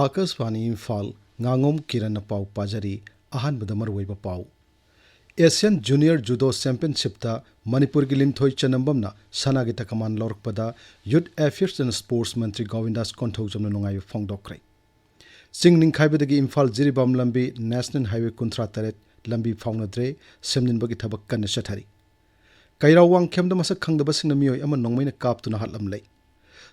Akashvani Imphal Ngangom Kiran pau pajari ahan badamar waiba pau Asian Junior Judo Championship ta Manipur gi linthoi chanambam na sana gi takaman lorpada Youth Affairs and Sports Mantri Govindas Konthau jamna nungai phongdokrai Singning khaibadagi Imphal Jiribam lambi National Highway kunthra taret lambi phaunadre semnin bagi thabak kan sathari Kairawang khemda masak khangdaba singna miyoi ama nongmaina kaptuna hatlam lei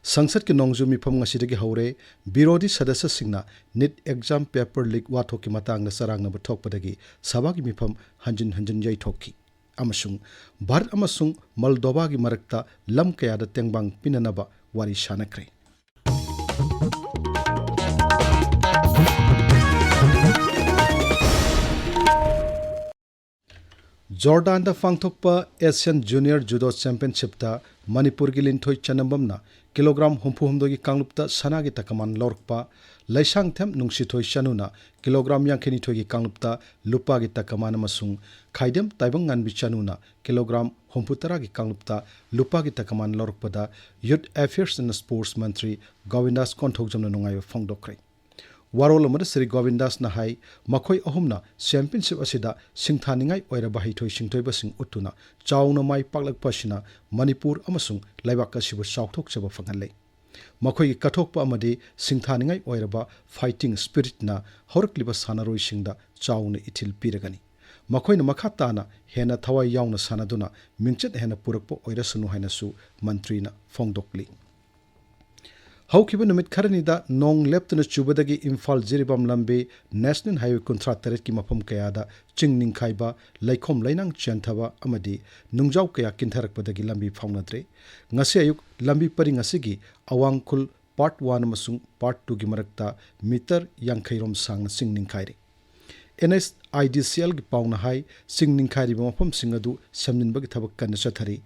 संसद के नोंगजु मिफम ngasi हौरे बिरोधी सदस्य सिंगना NEET exam paper leak वाथो की मतंग सरांग बथोकपदगी सभा की मिफम हंजिन हंजिन यैथोकी अमसुंग भारत अमसुंग मलदोबा की मरक्ता lump कयादा तेंगबांग पिननबा वारी शानक्रे Jordan दा फांगथोकपा एशियन जूनियर जुडो चैंपियनशिप ता मणिपुर की लिंथोई चनम्बमना किलोग्राम हुम्फु की कांगलुपता सना की तकमान लौरकपा लैसांग थेम नुंगसिथोई चनुना किलोग्राम यांखेनिथोई की कांगलुपता लुपा की तकमान मसुंग खाइदम ताइबंग गानबी चनुना किलोग्राम हुम्फुतरा की कांगलुपता लुपा की तकमान लौरकपदा यूथ अफेयर्स एंड स्पोर्ट्स मंत्री गोविंदास कोंथौजमना नुंगायो फोंगदोक्रे वारोल अमर श्री गोविंदास नहाई मखोई अहुमना चैंपियनशिप असिदा सिंथानिंगाई ओइरबा हिथोई सिंथोइबसिंग उतुना चाउना माई पाकलकपसिना मणिपुर अमसुंग लैबाक असिबु चाउथोकचबा फंगले मखोई कथोकपा अमदि सिंथानिंगाई ओइरबा फाइटिंग स्पिरिटना हरक्लिबा सानारोइसिंगदा चाउना इथिल पिरगनी मखोइना मखाताना हेना थवाई याउना सानादुना मिंगचत हेना पुरकपो ओइरसनु हाइनासु मंत्रीना फोंगदोकली हौखिबा नुमित खरनिदा नोंग लेप्तना चुबदगी इम्फाल जिरिबम लंबे नेशनल हाईवे कुंथ्रा तरत की मफम कयादा चिंग निंखाइबा लैखोम लैनांग चेंथबा अमदि नुंगजाव कया किंथरकपदगी लंबी फाउनद्रे ngasi ayuk lambi pari ngasi awangkhul part 1 amasung part 2 gi marakta meter yankhairom sang singning khairi ns idcl gi pauna hai singning khairi mafam singadu samnin bagi thabak kan sathari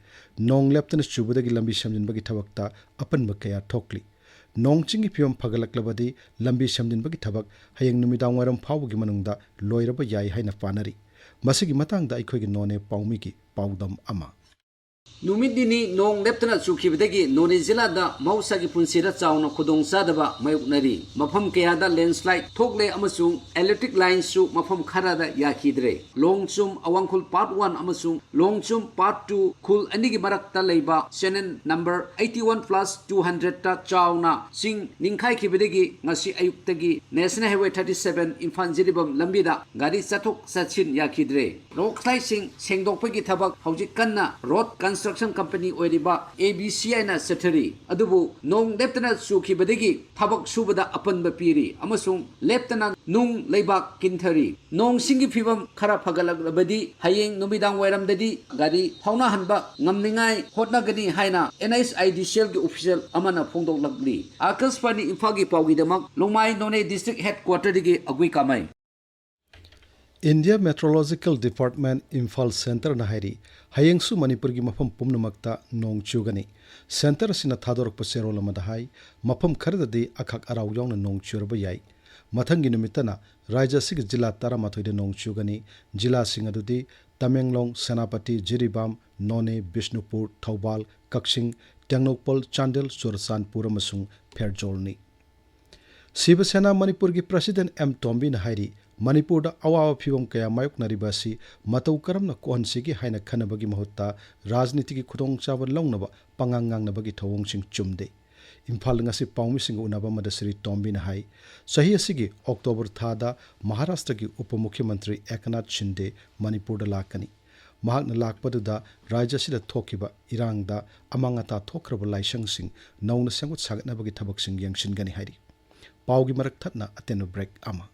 nong leptana chubudagi lambi samnin bagi thabakta apan bakaya thokli नोंचिंगी फिवम फगलक्लबदी लंबी समजिनबगी थबक हयेंग नुमिदांग warm फावगी मनुंगदा लोइरबा याई हाइना पानरी मसिगी मतंगदा अखोइगी नोने पाउमीगी पाउदम अमा नुमिदिनी नोंग लेप्तना चुखिबदगी नोने जिलादा मौसागी पुनसिरा Chowna खुदोंग चादबा मायुकनरी मफम कयादा landslide थोकले अमसुंग electric line सु मफम खरादा याखिद्रे लोंगचुम अवांगखुल part 1 अमसुंग लोंगचुम part 2 खुल अनिगी मरक्ता लेबा channel number 81+200 ता चाउना सिंग निंखाई खिबदगी ngasi ayuktagi national highway 37 Imphal Jiribam लंबिदा गाड़ी चथोक चचिन याखिद्रे रोखलाई सिंग सेंगदोकपगी थबक हौजिक कन्ना road construction company ओइरिबा ABCI ना सथरी अदुबु नोंग लेप्तना चुखिबदगी थबक सुबदा अपनबा पिरी अमसुंग लेप्तना नुंग लेबाक किंथरी नोंग सिंगी फिबम खरा फगलबदी हयेंग नुमिदांग वैरमददी गाड़ी फाउना हनबा ngamningai hotnagani haina NSIDCL gi official amana phongdoklakli Akashvani Imphal gi pawgidamak longmai none district headquarter digi agui kamai India Meteorological Department Imphal Center na hairi hayengsu Manipur gi mafam pumnamakta nong chugani center sina thadorok paserol amada hai mafam kharadadi akhak araw yongna nong churba yai mathangi numitana rajya sig jila taramathoi de nong chugani jila singadudi Tamenglong Senapati Jiribam None Bishnupur Thobal Kaksing Tengnokpal Chandel Sursanpur amasung Pherjolni Sivasena Manipur gi President M Tombi na hairi Manipur अवाब फिवम कया मायोकनरिबासी मतौ करमना कोहनसिगी हाइना खनबगी महत्ता राजनीति की खुदोंचाब लौनब पंगांगांगनबगी थवोंगसिंग चुमदे Imphal ngasi पाउमिसिंग उनबा मदसरी टॉम्बिन high सही असिगी October थादा Maharashtra की उप मुख्यमंत्री एकनाथ शिंदे मणिपुर लाकनी महाकना लाकपदुदा राज्य सिदा थोकिबा इरांगदा अमांगता थोक्रब लाइसंगसिंग नौना सेंगुत सागनबगी थबकसिंग यंगसिनगनी हाइरी पाउगी मरक थतना अतेनो ब्रेक अमा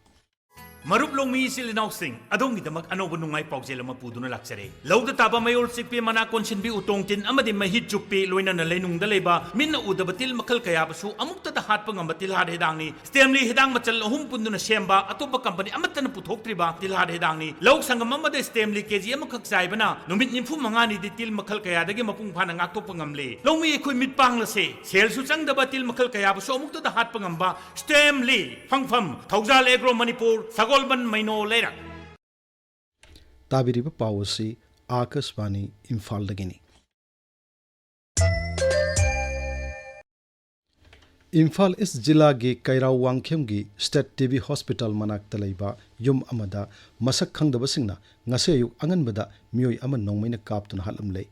मरुप लोंमी सिलिनाउ सिंह अदोंगी दमक अनोब नुंगाई पाउजेल अमा पुदुना लाक्चरे लौद ताबा मयोल सिकपे मना कोनसिनबी उतोंगतिन अमदि महि चुप्पे लोइनना लेनुंगदा लेबा मिन उदब तिल मखल कयाबसु अमुक्तदा हाटप ngam तिल हाड हेदांगनी स्टेमली हेदांग मचल अहुम पुंदुना सेंबा अतोप कंपनी अमतन पुथोक्त्रिबा तिल हाड हेदांगनी लौक संगम अमदे स्टेमली केजी अमखक चाइबना नुमित निफु मंगानी दि तिल मखल कयादगे मपुंग फाना ngaktoप ngamle लौमी एखोय मिट पांगलसे सेलसु चंगदबा तिल मखल कयाबसु अमुक्तदा हाटप ngamba स्टेमली फंगफम थौजाल एग्रो मणिपुर गोलबन मैनो लेरा ताबिरिबा पावसी आकाशवाणी इम्फाल दगिनी इम्फाल ईस्ट जिला की कैराव वांगखेम की स्टेट टीबी हॉस्पिटल मनाक्ता लैबा युम अमदा मसक खंगदबसिंगना ngase ayuk anganbada mioi ama nongmaina kaptuna halamle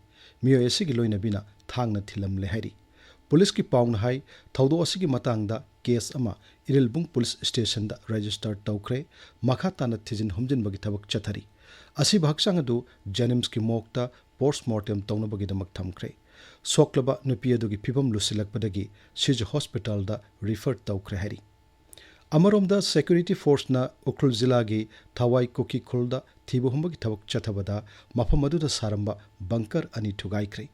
mioi asigi loinabina thangna thilamle hairi police ki paung hai thaudo asigi matangda case ama irilbung police station da register tawkhre makha tana thijin humjin bagi thabak chathari asi bhaksang adu janims ki mokta postmortem tawna bagi damak thamkhre soklaba nupi adu gi phibam lusilakpadagi sij hospital da refer tawkhre hairi अमरोमदा security force ना उखरुल जिला की थवाई cookie खुलदा थीबुहुम की थबक चथबदा मफम अदुदा सारंबा bunker अनि थुगाइख्रे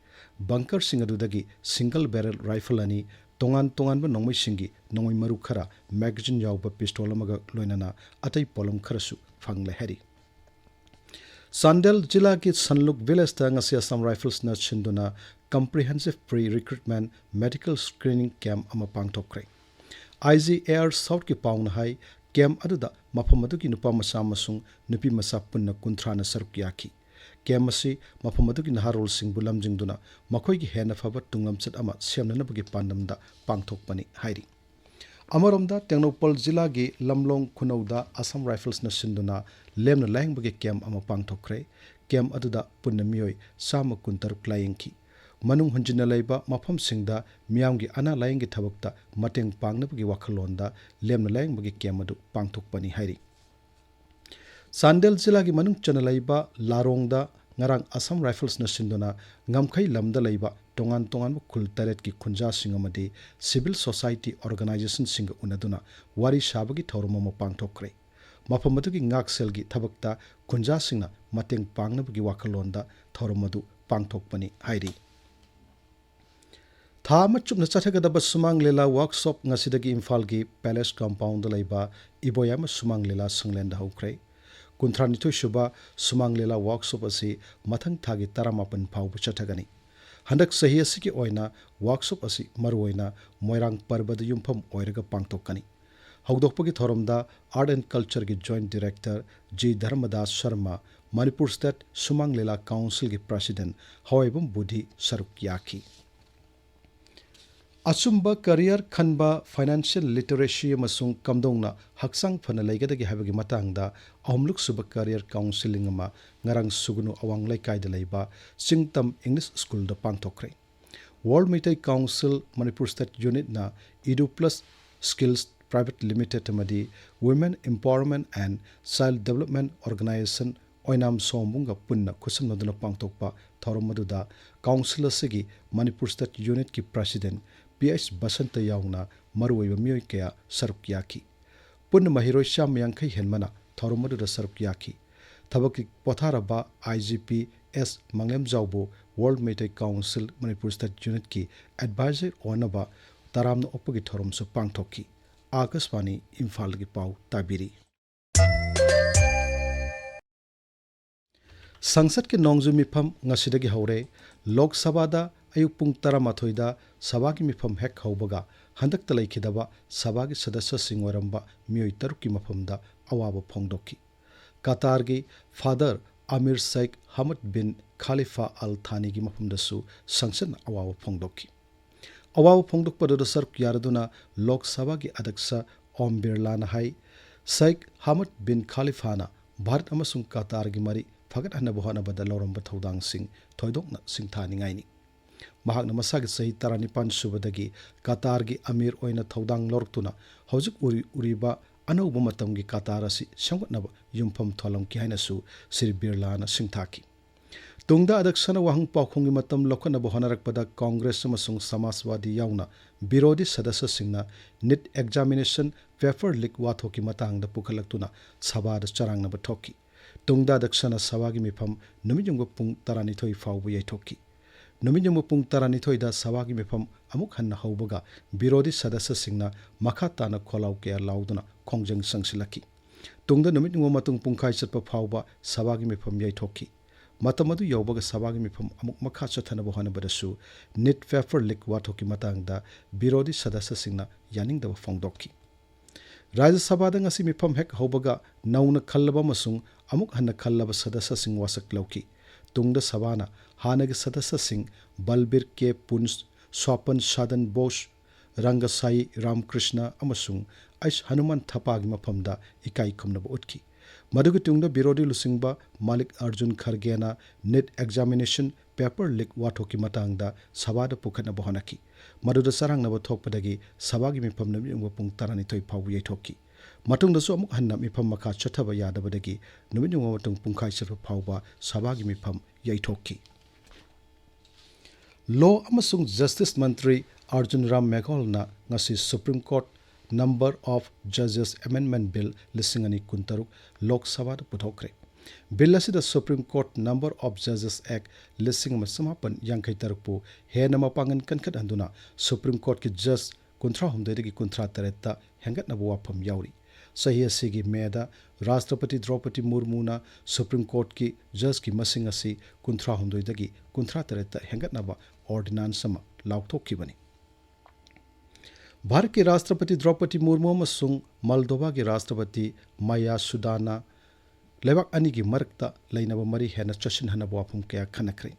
bunker सिंग अदुदगी single barrel rifle अनि तोंगान तोंगान ब नोंमै सिंगी नोंमै मरु खरा magazine यावब पिस्तौल अमगा लोइनाना अतै पोलम खरसु फंगले हेरी सांडेल जिला की सनलुक विलेज ता ngasi असम राइफल्स ना छिंदुना comprehensive pre recruitment medical screening camp अमा पांगथोखरे IGAR South की पाउन हाई कैंप अदुदा मफम अदुगी नुपा मसा मसुंग नुपी मसा पुन्ना कुंथ्राना सरुक याखी कैंप असी मफम अदुगी नहारोल सिंह बुलमजिंगदुना मखोई हेन फबत तुंगलमचत अमा सेमननबगी पांडमदा पांगथोकपनि हाइरी अमरोमदा टेंगनोपल जिला की लमलोंग खुनौदा असम राइफल्स न सिंदुना लेमना लायंगबगी कैंप अमा पांगथोखरे कैंप अदुदा पुन्ना मियोय साम कुंतरुक लायंखी मनुंग हंजिना लैबा मफम सिंगदा मियामगी अना लायंगी थबकता मतेंग पांगनबगी वाखलोंदा लेमना लायंगबगी कैंप अदु पांगथोकपनि हाइरी सांडेल जिला की मनुंग चना लैबा लारोंगदा ngarang Assam Rifles na sinduna ngamkhai lamda leiba tongan tongan khul taret ki khunja singamadi civil society organization sing unaduna wari shabagi thorumama pangthokre maphamadu ki ngak sel gi thabakta khunja singna mateng pangnabagi wakhalonda thorumadu pangthokpani hairi thama chupna chathagadaba sumang lela workshop ngasidagi Imphal gi palace compound leiba iboyama sumang lela sanglenda hokre कुंथ्रानिथोय सुबा सुमांग लेला workshop असी मथंग थागी तरामापन फाउब चथगनी हंदक सही असि की ओइना workshop असी मरुओइना Moirang पर्बद युमफम ओइरगा पांगतोकनी हौदोकपगी थोरमदा art and culture की joint director जी Dharmdas Sharma Manipur state Sumang लेला council की प्रेसिडेंट हवेबम बुद्धि सरुक याखी अचुंबा करियर खनबा फाइनेंशियल लिटरेसी अमसुंग कमदोंगना हक्सांग फना लैगदगी हाबगी मतंगदा अहमलुक सुब करियर काउंसिलिंग अमा ngarang sugunu awang laikai da leiba singtam English school da pangthokre World Metai Council Manipur State Unit na Edu Plus Skills Private Limited amadi Women Empowerment and Child Development Organization oinam sombunga punna khusam naduna pangthokpa thoromaduda council asigi Manipur State Unit ki president PH Basanta yauna maruoiba mioi kaya saruk yaki punna mahiroi sham yankhai henmana thoromaduda saruk yaki thabaki potharaba IGP S Manglem Jawbo World Metai Council Manipur State Unit ki advisor onaba taramna opagi thorom su pangthokki Akashvani Imphal gi pau tabiri संसद के नोंगजु मिफम ngasiदagi haure Lok Sabha da ayuk pung 13 da Sabha ki mifam hek haubaga handak talaikidaba Sabha ki sadasya singwaramba mioi taruk ki mafam da awaba phongdokki Qatar gi father Amir Sheikh Hamad bin Khalifa Al Thani gi mafam da su sanction awaba phongdokki awaba phongdokpa da sark yaraduna Lok Sabha ki adaksha Om Birla na hai Sheikh Hamad bin Khalifa na Bharat amasung Qatar gi mari fagat hana bohana bada loramba thodang sing thoidokna singthani ngaini mahakna masagi sahi 15 subadagi Qatar gi amir oina thodang lortuna hojik uriba anauba matamgi Qatar asi samgatnaba yumpham tholam ki haina su Sri Birla na singthaki tungda adaksana wahang paukhongi matam lokana bohana rakpada Congress amasung Samaswadi yauna birodi sadasya singna NEET examination paper leak wathoki matangda pukhalaktuna sabada charangna bathoki tungda dakshana sawagi mifam numijungba pung 12 fawbu yaithoki numijungba pung 12 da sawagi mifam amuk hanna haubaga birodi sadasya singna makha tana kholaw ke lauduna khongjang sangsilaki tungda numijungba matung pungkhai chatpa fawba sawagi mifam yaithoki matamadu yawbaga sawagi mifam amuk makha chathana bohana badasu NEET paper leak wathoki matangda birodi sadasya singna yaningda phongdokki Rajya Sabha da ngasi mifam hek haubaga nauna khallaba masung amuk hanna khallaba sadasya sing wasak lauki tungda sabana hanagi sadasya sing Balbir K Puns Swapan Sadan Bosch Rangasai Ramkrishna amasung Ash Hanuman Thapagi mafamda ikai khomnaba utki madugi tungda birodi lusingba Malik Arjun Khargena NET examination paper leak wathoki matangda sabada pukhatnaba honaki maduda sarangnaba thokpadagi sabagi mifamna miyungba pung 12 phawu yaithoki matungdasu amuk hanna mifam makha chathaba yadabadagi numinyungwa matung pungkhai chirpa phawba sabagi mifam yaithoki Law amasung Justice Mantri Arjun Ram Meghwal na ngasi Supreme Court Number of Judges Amendment Bill 2016 Lok Sabha da puthokre. Bill asida Supreme Court Number of Judges Act 1983 hena mapangan kankhat anduna Supreme Court ki judge kunthra humdegi kunthra taretta hengat na wafam yauri. Sahi asigi meda Rashtrapati Draupadi Murmu na Supreme Court ki judge ki masing asi kunthra humdegi kunthra taretta hengat na ordinance sama laukthokibani. Bharat के राष्ट्रपति Draupadi Murmu अमसुंग Moldova के राष्ट्रपति माया सुदाना लेबाक अनि की मरकता लेनब मरी हेना चसिन हना वाफम कया खनखरे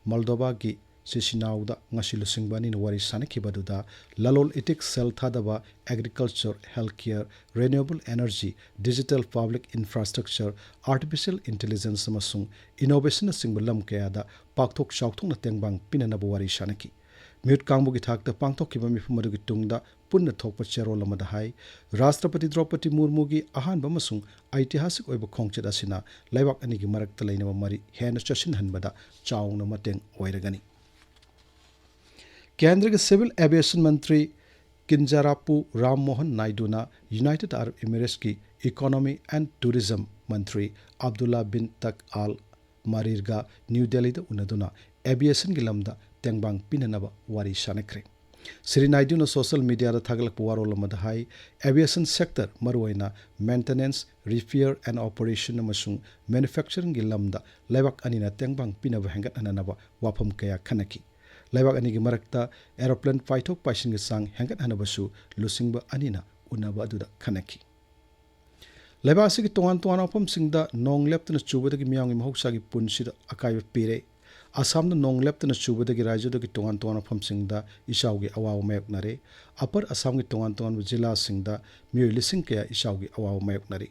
मोल्दोवा की सिसिनाउदा ngasi lusingbani न wari sanakibadуда lalol itik sel thadaba agriculture healthcare renewable energy digital public infrastructure artificial intelligence amasung innovation singbalam kayada pakthok chawthong na tengbang pinana wari sanaki Mute Kangbugi Thakta Pangtok Mifumadu Tungda Punna Thokpa Chero Lamadahai Rashtrapati Draupadi Murmugi Ahan Bamasung Aitihasik Oiba Kongchet Asina Laibak Anigi Marak Talena Mari Hena Chashin Hanbada Chow no Mateng Oiragani Kendra Civil Aviation Mantri Kinjarapu Ram Mohan Naiduna United Arab Emirates ki Economy and Tourism Mantri Abdullah bin Tak Al Marirga New Delhi da Unaduna Aviation Gilamda Tengbang Pinanaba Wari Shanakre. Sri Naidu no social media da Tagalak Waro Lamadahai, aviation sector Marwaina, maintenance, repair and operation Namasung, manufacturing Gilamda, Levak Anina Tengbang Pinava Hangat Ananaba, Wapam Kaya Kanaki. Levak Anigi Marakta, aeroplane Paitok Pasing Sang, Hangat Hanabasu, Lusingba Anina, Unaba Duda Kanaki. Lebasiki Tuan Opam Singda, Nong left in a Chubaki Myang Hoksagi Punshid Akai Pire. Assam the nong left in a chuba the Girajo the Tongan from Singda, Ishaugi Awa Mayoknare, Upper Assam with Tongan with Jila Singda, Mu Lisinkia Ishaugi Awa Mayoknare,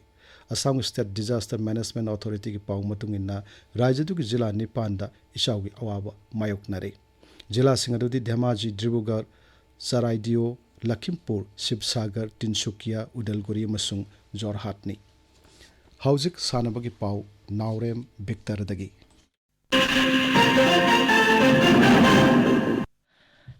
Assam State Disaster Management Authority Paumatungina, Rajaduki Jila Nipanda, Ishaugi Awa Mayoknare, Jila Singadudi Dhamaji Dribugar, Saraidio, Lakhimpur, Sibsagar, Tinshukia, Udalguri Masung, Jorhatni. Hauzik Sanabagi Pau, Naorem, Victor Dagi.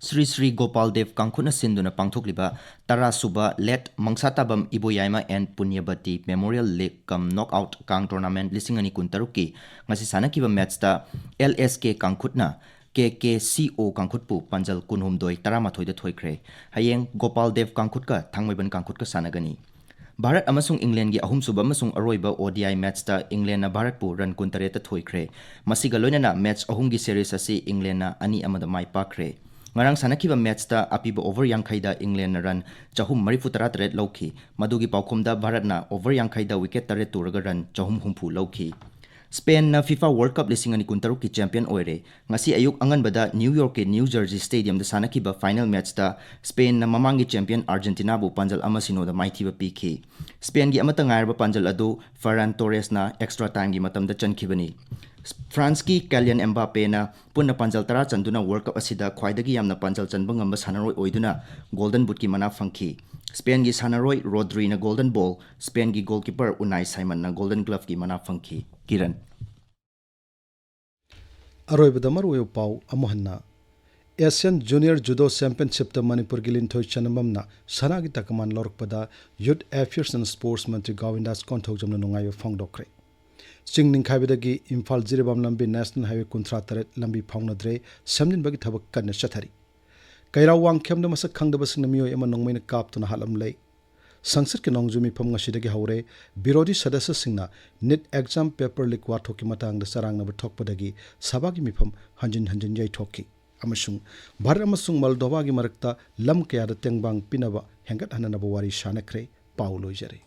Sri Sri Gopal Dev Kangkhuna Sinduna Pangthokliba Tarasuba Let Mangsatabam Iboyaima and Punyabati Memorial League Kam Knockout Kang Tournament Lisingani Kuntaruki ngasi sanakiba match ta LSK Kangkhutna KKCO Kangkhutpu Panjal Kunhumdoi Taramathoi da thoikre hayeng Gopal Dev Kangkhutka Thangmoiban Kangkhutka sanagani Bharat amasung England gi ahumsuba amasung aroiba ODI match ta England na Bharat pu run kuntareta thoikre masiga loinana match ahumgi series asi England na ani amada mai pakre ngarang sanakiba match ta apiba over yankhaida England na run chahum marifutara tret lauki madugi paukhumda Bharat na over yankhaida wicket tare turaga run chahum humpu lauki Spain na FIFA World Cup lisingani kuntaruk ki champion oire ngasi ayuk anganbada New York ke New Jersey Stadium da sanakiba final match ta Spain na mamangi champion Argentina bu panjal amasino da maithiba piki Spain gi amata ngairba panjal adu Ferran Torres na extra time gi matam da chankhibani France ki Kylian Mbappe na punna panjal tara chanduna World Cup asida khwaidagi yamna panjal chanba ngamba sanaroi oiduna Golden Boot ki mana phangki Spain gi sanaroi Rodri na Golden Ball Spain gi goalkeeper Unai Simon na Golden Glove ki mana phangki Kiran Aroibada maruyo pau amohanna Asian Junior Judo Championship ta Manipur gilin thoi chanamamna sanagi takaman lorkpada Youth Affairs and Sports Mantri Govindas Konthok jamna nungayo phangdokre Chingning khaibidagi Imphal Jiribam lambi National Highway kunthra taret lambi phawnadre samjin bagi thabak kanna chathari Kaira wangkhyamna masak khangdaba singna miyoi ama nongmaina kaptuna halam lei Sangsat ke nongjumi pham ngasidagi haure birodi sadasya singna NET exam paper leak wathoki matangda sarangna thokpadagi sabagi mifam hanjin jai thoki amasung Bharat amasung Moldova gi marakta lam kaya da tengbang pinaba hengat hanana wari shanakre Paulo jare